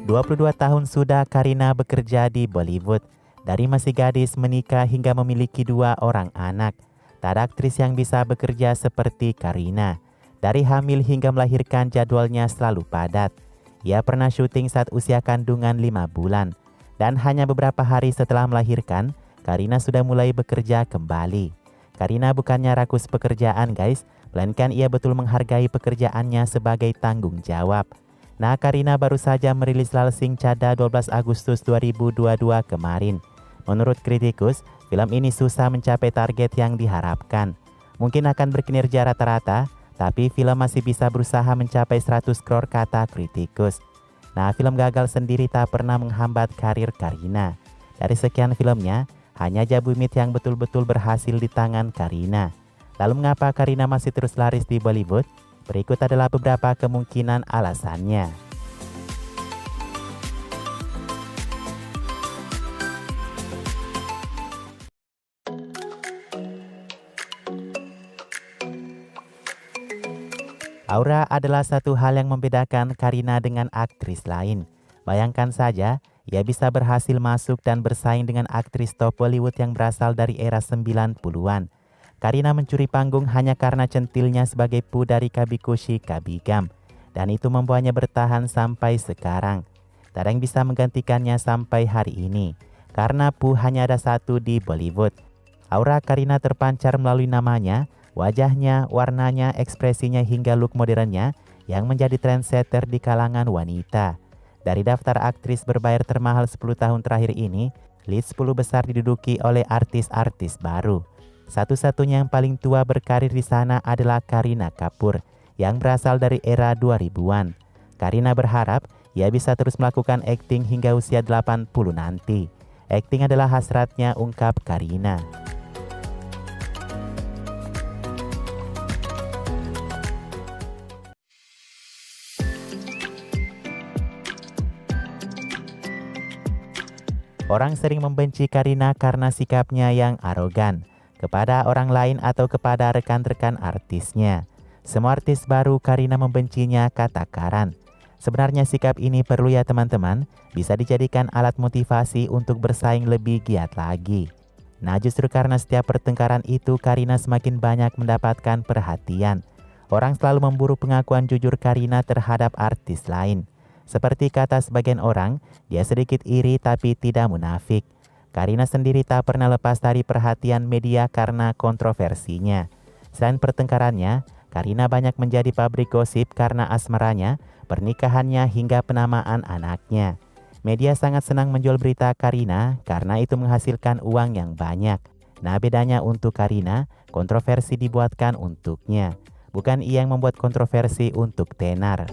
22 tahun sudah Kareena bekerja di Bollywood. Dari masih gadis menikah hingga memiliki 2 orang anak. Tak ada aktris yang bisa bekerja seperti Kareena. Dari hamil hingga melahirkan jadwalnya selalu padat. Ia pernah syuting saat usia kandungan 5 bulan. Dan hanya beberapa hari setelah melahirkan, Kareena sudah mulai bekerja kembali. Kareena bukannya rakus pekerjaan guys, melainkan ia betul menghargai pekerjaannya sebagai tanggung jawab. Nah, Kareena baru saja merilis Lalsing Chada 12 Agustus 2022 kemarin. Menurut kritikus, film ini susah mencapai target yang diharapkan. Mungkin akan berkinerja rata-rata, tapi film masih bisa berusaha mencapai 100 crore kata kritikus. Nah, film gagal sendiri tak pernah menghambat karir Kareena. Dari sekian filmnya, hanya Jabumit yang betul-betul berhasil di tangan Kareena. Lalu mengapa Kareena masih terus laris di Bollywood? Berikut adalah beberapa kemungkinan alasannya. Aura adalah satu hal yang membedakan Kareena dengan aktris lain. Bayangkan saja, ia bisa berhasil masuk dan bersaing dengan aktris top Bollywood yang berasal dari era 90-an. Kareena mencuri panggung hanya karena centilnya sebagai Pooh dari Kabhi Khushi Kabhie Gham. Dan itu membawanya bertahan sampai sekarang. Tak ada yang bisa menggantikannya sampai hari ini. Karena Pooh hanya ada satu di Bollywood. Aura Kareena terpancar melalui namanya, wajahnya, warnanya, ekspresinya hingga look modernnya yang menjadi trendsetter di kalangan wanita. Dari daftar aktris berbayar termahal 10 tahun terakhir ini, list 10 besar diduduki oleh artis-artis baru. Satu-satunya yang paling tua berkarir di sana adalah Kareena Kapoor yang berasal dari era 2000-an. Kareena berharap ia bisa terus melakukan akting hingga usia 80 nanti. Akting adalah hasratnya, ungkap Kareena. Orang sering membenci Kareena karena sikapnya yang arogan kepada orang lain atau kepada rekan-rekan artisnya. Semua artis baru Kareena membencinya, kata Karan. Sebenarnya sikap ini perlu ya teman-teman, bisa dijadikan alat motivasi untuk bersaing lebih giat lagi. Nah, justru karena setiap pertengkaran itu Kareena semakin banyak mendapatkan perhatian. Orang selalu memburu pengakuan jujur Kareena terhadap artis lain. Seperti kata sebagian orang, dia sedikit iri tapi tidak munafik. Kareena sendiri tak pernah lepas dari perhatian media karena kontroversinya. Selain pertengkarannya, Kareena banyak menjadi pabrik gosip karena asmaranya, pernikahannya hingga penamaan anaknya. Media sangat senang menjual berita Kareena karena itu menghasilkan uang yang banyak. Nah, bedanya untuk Kareena, kontroversi dibuatkan untuknya. Bukan ia yang membuat kontroversi untuk tenar.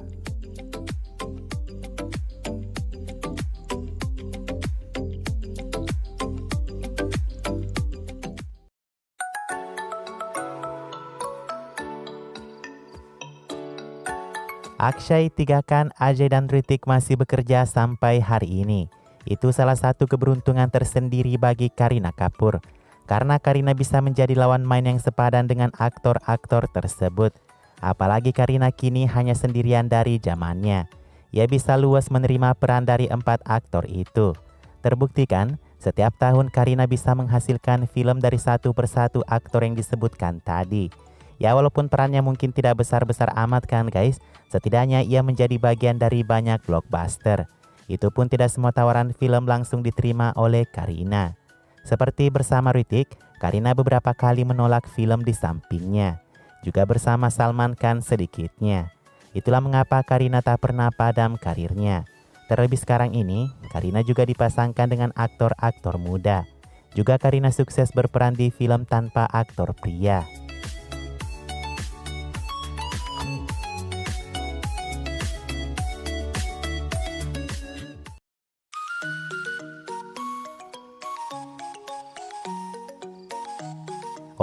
Akshay Tigakan, Ajay dan Hrithik masih bekerja sampai hari ini. Itu salah satu keberuntungan tersendiri bagi Kareena Kapoor. Karena Kareena bisa menjadi lawan main yang sepadan dengan aktor-aktor tersebut. Apalagi Kareena kini hanya sendirian dari zamannya. Ia bisa luas menerima peran dari 4 aktor itu. Terbuktikan, setiap tahun Kareena bisa menghasilkan film dari satu persatu aktor yang disebutkan tadi. Ya, walaupun perannya mungkin tidak besar-besar amat kan guys, setidaknya ia menjadi bagian dari banyak blockbuster. Itu pun tidak semua tawaran film langsung diterima oleh Kareena. Seperti bersama Hrithik, Kareena beberapa kali menolak film di sampingnya. Juga bersama Salman Khan sedikitnya. Itulah mengapa Kareena tak pernah padam karirnya. Terlebih sekarang ini, Kareena juga dipasangkan dengan aktor-aktor muda. Juga Kareena sukses berperan di film tanpa aktor pria.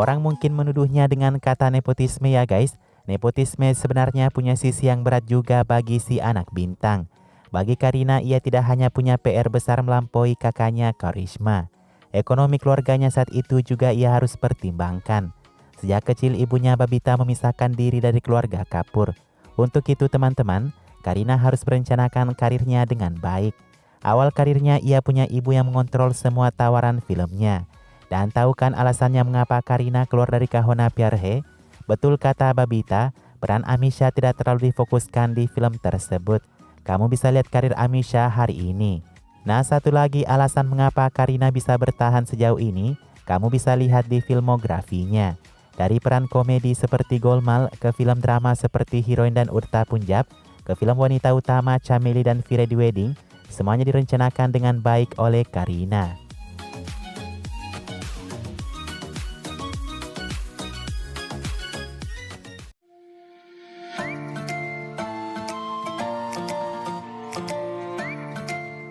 Orang mungkin menuduhnya dengan kata nepotisme ya guys. Nepotisme sebenarnya punya sisi yang berat juga bagi si anak bintang. Bagi Kareena, ia tidak hanya punya PR besar melampaui kakaknya Karishma. Ekonomi keluarganya saat itu juga ia harus pertimbangkan. Sejak kecil ibunya Babita memisahkan diri dari keluarga Kapoor. Untuk itu teman-teman, Karina harus merencanakan karirnya dengan baik. Awal karirnya ia punya ibu yang mengontrol semua tawaran filmnya. Dan tahu kan alasannya mengapa Karina keluar dari Kahona Pyar Hai? Betul kata Babita, peran Amisha tidak terlalu difokuskan di film tersebut. Kamu bisa lihat karir Amisha hari ini. Nah, satu lagi alasan mengapa Karina bisa bertahan sejauh ini, kamu bisa lihat di filmografinya. Dari peran komedi seperti Golmaal ke film drama seperti Heroin dan Udta Punjab, ke film wanita utama Chameli dan Fire the Wedding, semuanya direncanakan dengan baik oleh Karina.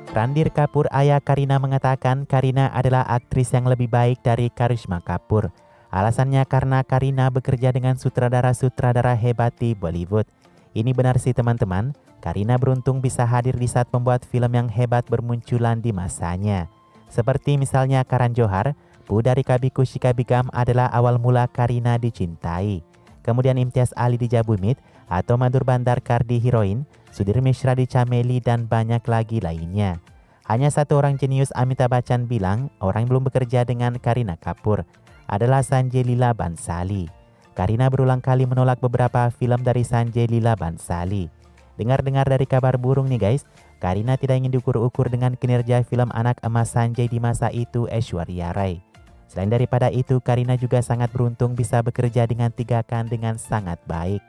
Ranbir Kapoor ayah Karina mengatakan Karina adalah aktris yang lebih baik dari Karisma Kapoor. Alasannya karena Karina bekerja dengan sutradara-sutradara hebat di Bollywood. Ini benar sih teman-teman, Karina beruntung bisa hadir di saat pembuat film yang hebat bermunculan di masanya. Seperti misalnya Karan Johar, Bu dari Kabhi Khushi Kabhie Gham adalah awal mula Karina dicintai. Kemudian Imtiaz Ali di Jabumit, atau Madhur Bhandarkar di Heroin, Sudhir Mishra di Chameli, dan banyak lagi lainnya. Hanya satu orang jenius Amitabh Bachchan bilang orang yang belum bekerja dengan Kareena Kapoor adalah Sanjay Leela Bhansali. Karina berulang kali menolak beberapa film dari Sanjay Leela Bhansali. Dengar-dengar dari kabar burung nih guys, Karina tidak ingin diukur-ukur dengan kinerja film anak emas Sanjay di masa itu, Aishwarya Rai. Selain daripada itu, Karina juga sangat beruntung bisa bekerja dengan Tiga Khan dengan sangat baik.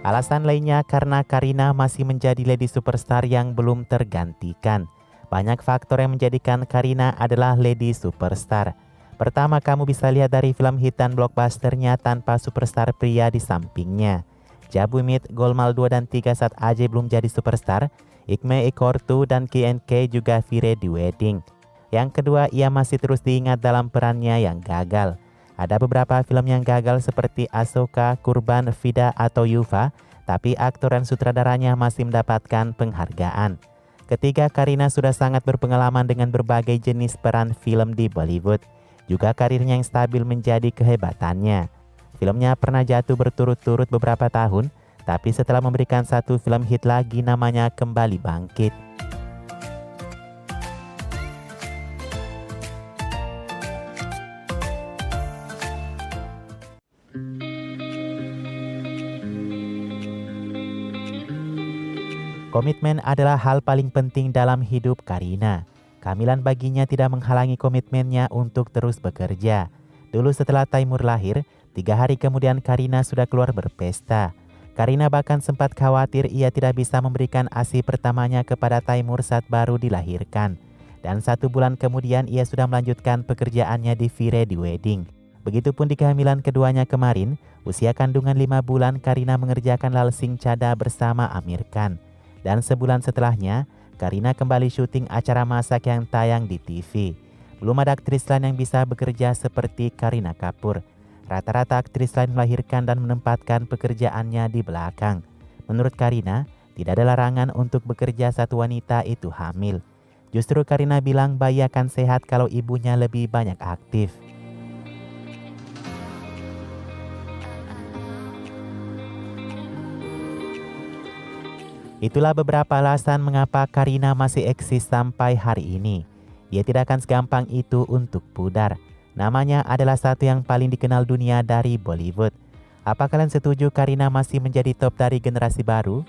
Alasan lainnya karena Karina masih menjadi lady superstar yang belum tergantikan. Banyak faktor yang menjadikan Karina adalah lady superstar. Pertama, kamu bisa lihat dari film hit dan blockbusternya tanpa superstar pria di sampingnya. Jabumit, Golmaal 2 dan 3 saat Ajay belum jadi superstar, Ik Mein Ek Aur Tu dan K&K juga Fire the Wedding. Yang kedua, ia masih terus diingat dalam perannya yang gagal. Ada beberapa film yang gagal seperti Ashoka, Kurban, Fida atau Yuva, tapi aktor dan sutradaranya masih mendapatkan penghargaan. Ketiga, Karina sudah sangat berpengalaman dengan berbagai jenis peran film di Bollywood. Juga karirnya yang stabil menjadi kehebatannya. Filmnya pernah jatuh berturut-turut beberapa tahun, tapi setelah memberikan satu film hit lagi namanya kembali bangkit. Komitmen adalah hal paling penting dalam hidup Karina. Kehamilan baginya tidak menghalangi komitmennya untuk terus bekerja. Dulu setelah Taimur lahir, 3 hari kemudian Karina sudah keluar berpesta. Karina bahkan sempat khawatir ia tidak bisa memberikan ASI pertamanya kepada Taimur saat baru dilahirkan. Dan 1 bulan kemudian ia sudah melanjutkan pekerjaannya di Fire the Wedding. Begitupun di kehamilan keduanya kemarin, usia kandungan 5 bulan Karina mengerjakan Lalsing Chada bersama Amir Khan. Dan sebulan setelahnya, Karina kembali syuting acara masak yang tayang di TV. Belum ada aktris lain yang bisa bekerja seperti Kareena Kapoor. Rata-rata aktris lain melahirkan dan menempatkan pekerjaannya di belakang. Menurut Karina, tidak ada larangan untuk bekerja saat wanita itu hamil. Justru Karina bilang bayi akan sehat kalau ibunya lebih banyak aktif. Itulah beberapa alasan mengapa Karina masih eksis sampai hari ini. Dia tidak akan segampang itu untuk pudar. Namanya adalah satu yang paling dikenal dunia dari Bollywood. Apa kalian setuju Karina masih menjadi top dari generasi baru?